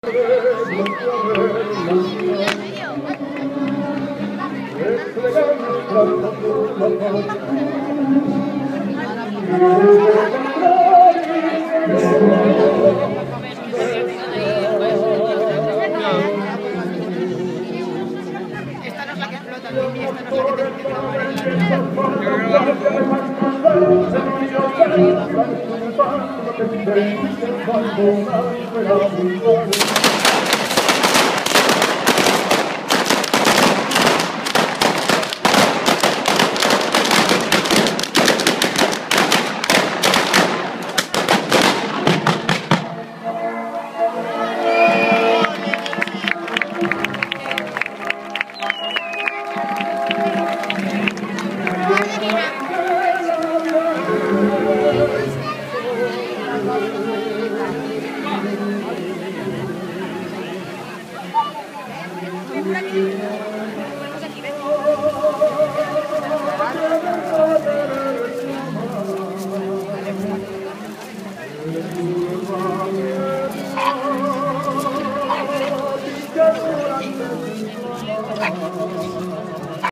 Esta no es la que explota, esta no es la que te empieza a mover en la Thank you.